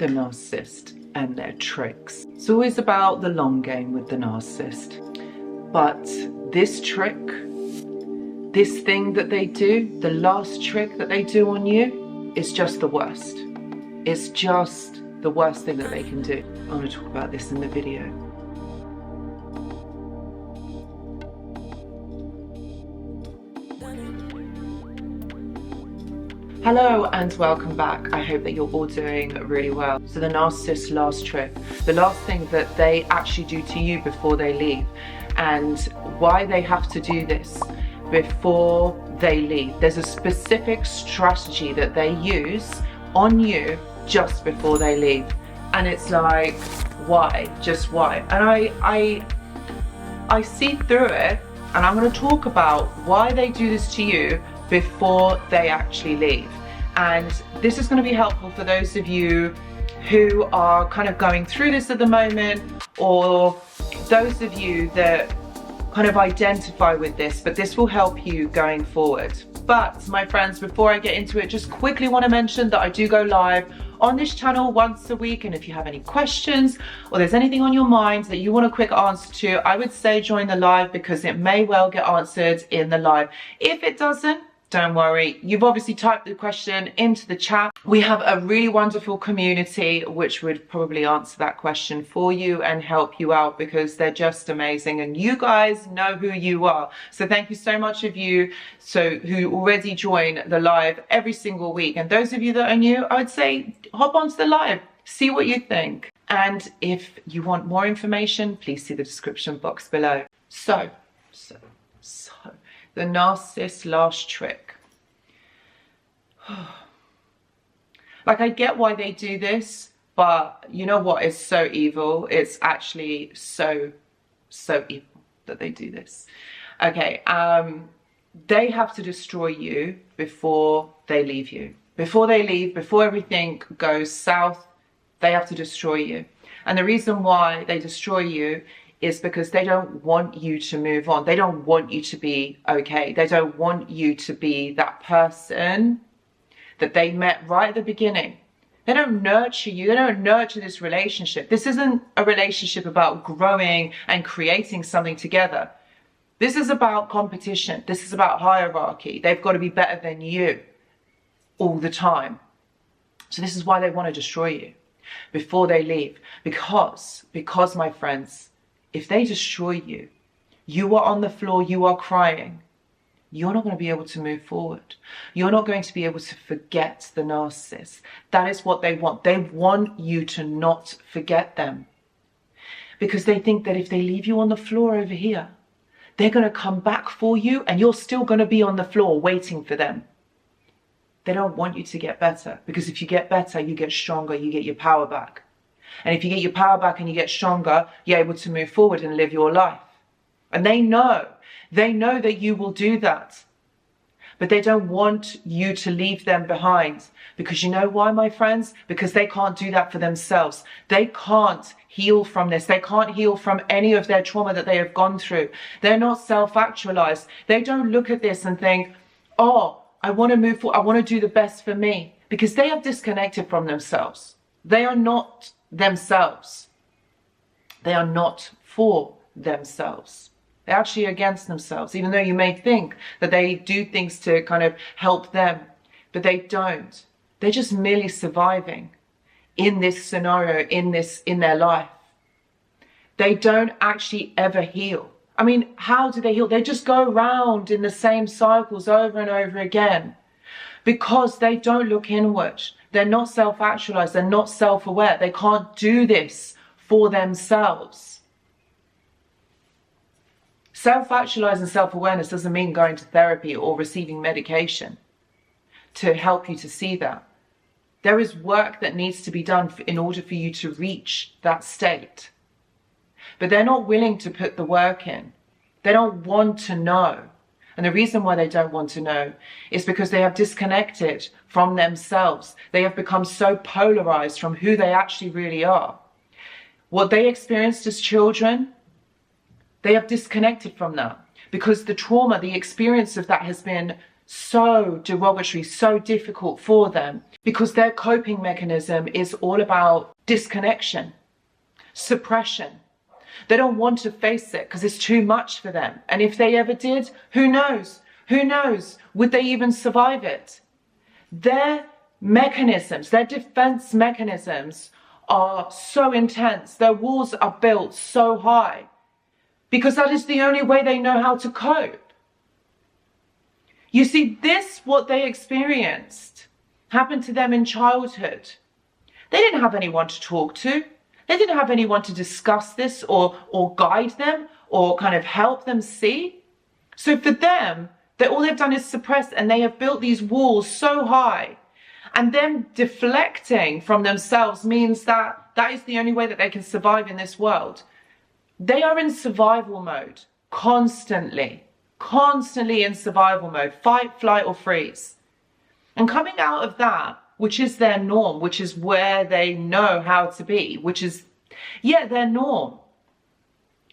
the narcissist and their tricks. It's always about the long game with the narcissist. But this trick, this thing that they do, the last trick that they do on you, is just the worst. It's just the worst thing that they can do. I want to talk about this in the video. Hello and welcome back. I hope that you're all doing really well. So the narcissist's last trick, the last thing that they actually do to you before they leave, and why they have to do this before they leave. There's a specific strategy that they use on you just before they leave. And it's like, why? Just why? And I see through it, and I'm going to talk about why they do this to you before they actually leave. And this is going to be helpful for those of you who are kind of going through this at the moment, or those of you that kind of identify with this, but this will help you going forward. But my friends, before I get into it, just quickly want to mention that I do go live on this channel once a week, and if you have any questions or there's anything on your mind that you want a quick answer to, I would say join the live, because it may well get answered in the live. If it doesn't, don't worry, you've obviously typed the question into the chat. We have a really wonderful community which would probably answer that question for you and help you out, because they're just amazing and you guys know who you are. So thank you so much of you who already join the live every single week. And those of you that are new, I would say hop onto the live, see what you think. And if you want more information, please see the description box below. So the narcissist's last trick. Like, I get why they do this, but you know what is so evil? It's actually so evil that they do this. Okay, they have to destroy you before they leave you. Before they leave, before everything goes south, they have to destroy you. And the reason why they destroy you is because they don't want you to move on. They don't want you to be okay. They don't want you to be that person that they met right at the beginning. They don't nurture you. They don't nurture this relationship. This isn't a relationship about growing and creating something together. This is about competition. This is about hierarchy. They've got to be better than you all the time. So this is why they want to destroy you before they leave. Because my friends, if they destroy you, you are on the floor, you are crying, you're not going to be able to move forward. You're not going to be able to forget the narcissist. That is what they want. They want you to not forget them. Because they think that if they leave you on the floor over here, they're going to come back for you and you're still going to be on the floor waiting for them. They don't want you to get better, because if you get better, you get stronger, you get your power back. And if you get your power back and you get stronger, you're able to move forward and live your life. And they know that you will do that. But they don't want you to leave them behind. Because you know why, my friends? Because they can't do that for themselves. They can't heal from this. They can't heal from any of their trauma that they have gone through. They're not self-actualized. They don't look at this and think, oh, I want to move forward. I want to do the best for me. Because they have disconnected from themselves. They are not themselves. They are not for themselves. They're actually against themselves, even though you may think that they do things to kind of help them, but they don't. They're just merely surviving in this scenario, in their life. They don't actually ever heal. I mean, how do they heal? They just go around in the same cycles over and over again, because they don't look inward. They're not self-actualized. They're not self-aware. They can't do this for themselves. Self-actualized and self-awareness doesn't mean going to therapy or receiving medication to help you to see that. There is work that needs to be done in order for you to reach that state. But they're not willing to put the work in. They don't want to know. And the reason why they don't want to know is because they have disconnected from themselves. They have become so polarized from who they actually really are. What they experienced as children, they have disconnected from that, because the trauma, the experience of that has been so derogatory, so difficult for them, because their coping mechanism is all about disconnection, suppression. They don't want to face it because it's too much for them. And if they ever did, who knows? Who knows? Would they even survive it? Their mechanisms, their defense mechanisms are so intense. Their walls are built so high because that is the only way they know how to cope. You see, what they experienced happened to them in childhood. They didn't have anyone to talk to. They didn't have anyone to discuss this or guide them or kind of help them see. So for them, all they've done is suppress, and they have built these walls so high. And them deflecting from themselves means that is the only way that they can survive in this world. They are in survival mode, constantly in survival mode, fight, flight, or freeze. And coming out of that, which is their norm, which is where they know how to be, which is, their norm.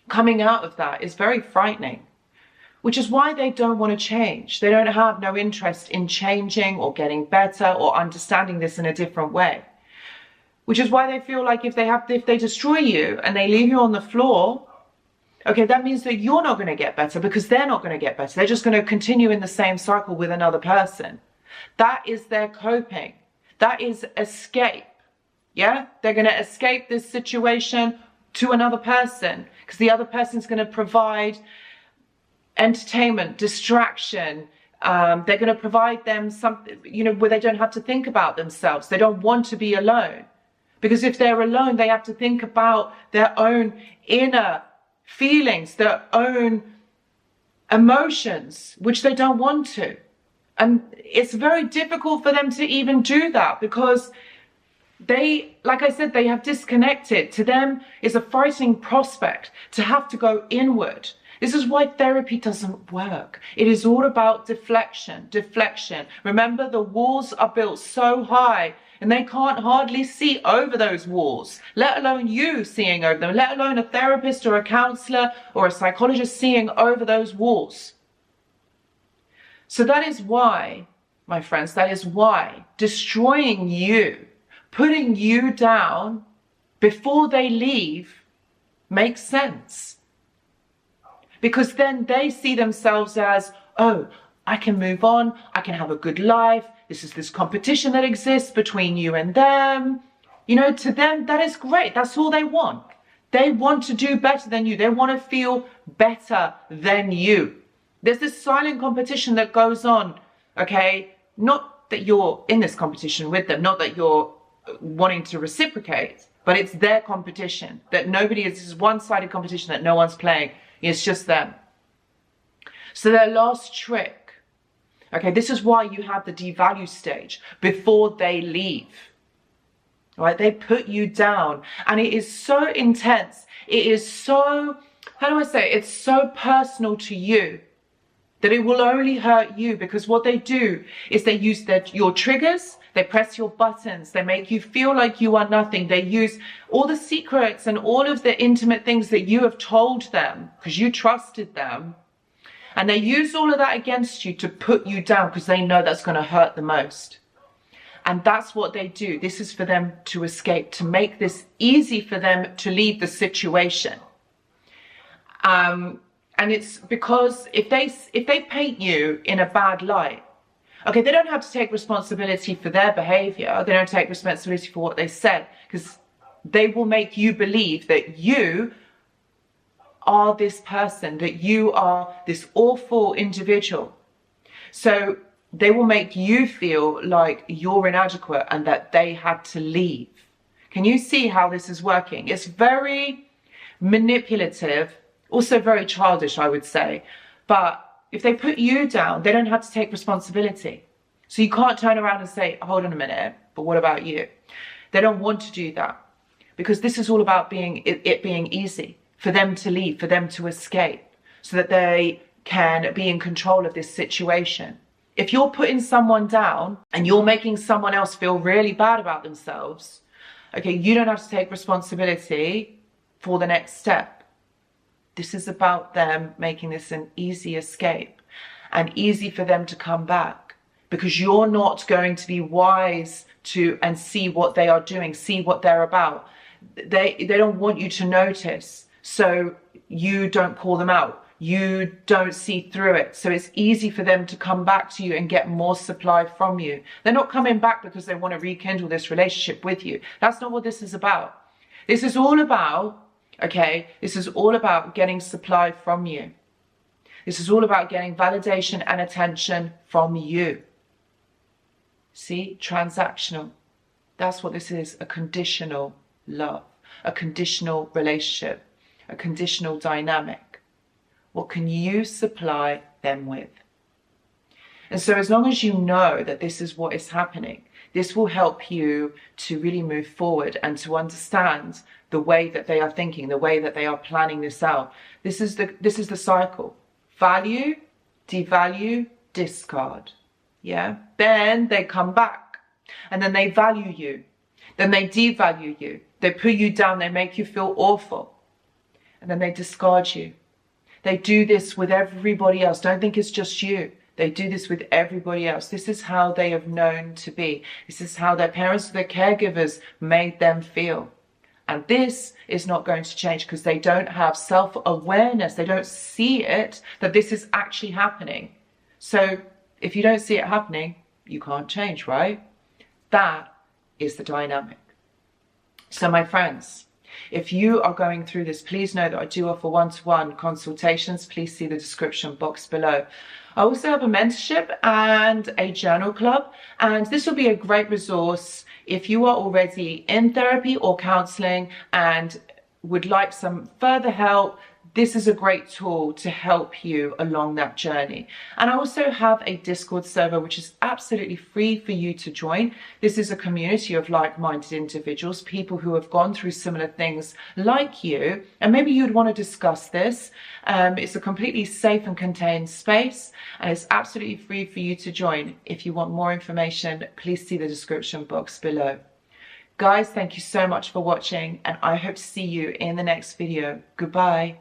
Coming out of that is very frightening, which is why they don't want to change. They don't have no interest in changing or getting better or understanding this in a different way, which is why they feel like if they destroy you and they leave you on the floor, okay, that means that you're not going to get better because they're not going to get better. They're just going to continue in the same cycle with another person. That is their coping. That is escape. Yeah? They're going to escape this situation to another person because the other person's going to provide entertainment, distraction. They're going to provide them something, where they don't have to think about themselves. They don't want to be alone because if they're alone, they have to think about their own inner feelings, their own emotions, which they don't want to. And it's very difficult for them to even do that because they, like I said, they have disconnected. To them, it's a frightening prospect to have to go inward. This is why therapy doesn't work. It is all about deflection. Remember, the walls are built so high and they can't hardly see over those walls, let alone you seeing over them, let alone a therapist or a counselor or a psychologist seeing over those walls. So that is why, my friends, that is why destroying you, putting you down before they leave makes sense. Because then they see themselves as, oh, I can move on, I can have a good life, this is this competition that exists between you and them. To them, that is great, that's all they want. They want to do better than you, they want to feel better than you. There's this silent competition that goes on, okay? Not that you're in this competition with them, not that you're wanting to reciprocate, but it's their competition, that nobody is, this is one-sided competition that no one's playing. It's just them. So their last trick, okay, this is why you have the devalue stage before they leave, right? They put you down and it is so intense. It is so, how do I say, it's so personal to you that it will only hurt you because what they do is they use your triggers, they press your buttons, they make you feel like you are nothing. They use all the secrets and all of the intimate things that you have told them because you trusted them. And they use all of that against you to put you down because they know that's going to hurt the most. And that's what they do. This is for them to escape, to make this easy for them to leave the situation. And it's because if they paint you in a bad light, okay, they don't have to take responsibility for their behavior. They don't take responsibility for what they said because they will make you believe that you are this person, that you are this awful individual. So they will make you feel like you're inadequate and that they had to leave. Can you see how this is working? It's very manipulative. Also very childish, I would say. But if they put you down, they don't have to take responsibility. So you can't turn around and say, hold on a minute, but what about you? They don't want to do that because this is all about it being easy for them to leave, for them to escape, so that they can be in control of this situation. If you're putting someone down and you're making someone else feel really bad about themselves, okay, you don't have to take responsibility for the next step. This is about them making this an easy escape. and easy for them to come back, because you're not going to be wise to and see what they are doing, see what they're about. They don't want you to notice, so you don't call them out. You don't see through it. So it's easy for them to come back to you and get more supply from you. They're not coming back because they want to rekindle this relationship with you. That's not what this is about. This is all about, okay, this is all about getting supply from you. This is all about getting validation and attention from you. See, transactional. That's what this is, a conditional love, a conditional relationship, a conditional dynamic. What can you supply them with? And so as long as you know that this is what is happening, this will help you to really move forward and to understand the way that they are thinking, the way that they are planning this out. This is the cycle. Value, devalue, discard. Yeah? Then they come back and then they value you. Then they devalue you. They put you down. They make you feel awful. And then they discard you. They do this with everybody else. Don't think it's just you. They do this with everybody else. This is how they have known to be. This is how their parents or their caregivers made them feel. And this is not going to change because they don't have self-awareness. They don't see it, that this is actually happening. So if you don't see it happening, you can't change, right? That is the dynamic. So my friends, if you are going through this, please know that I do offer one-to-one consultations. Please see the description box below. I also have a mentorship and a journal club, and this will be a great resource if you are already in therapy or counseling and would like some further help. This is a great tool to help you along that journey. And I also have a Discord server, which is absolutely free for you to join. This is a community of like-minded individuals, people who have gone through similar things like you, and maybe you'd want to discuss this. It's a completely safe and contained space, and it's absolutely free for you to join. If you want more information, please see the description box below. Guys, thank you so much for watching, and I hope to see you in the next video. Goodbye.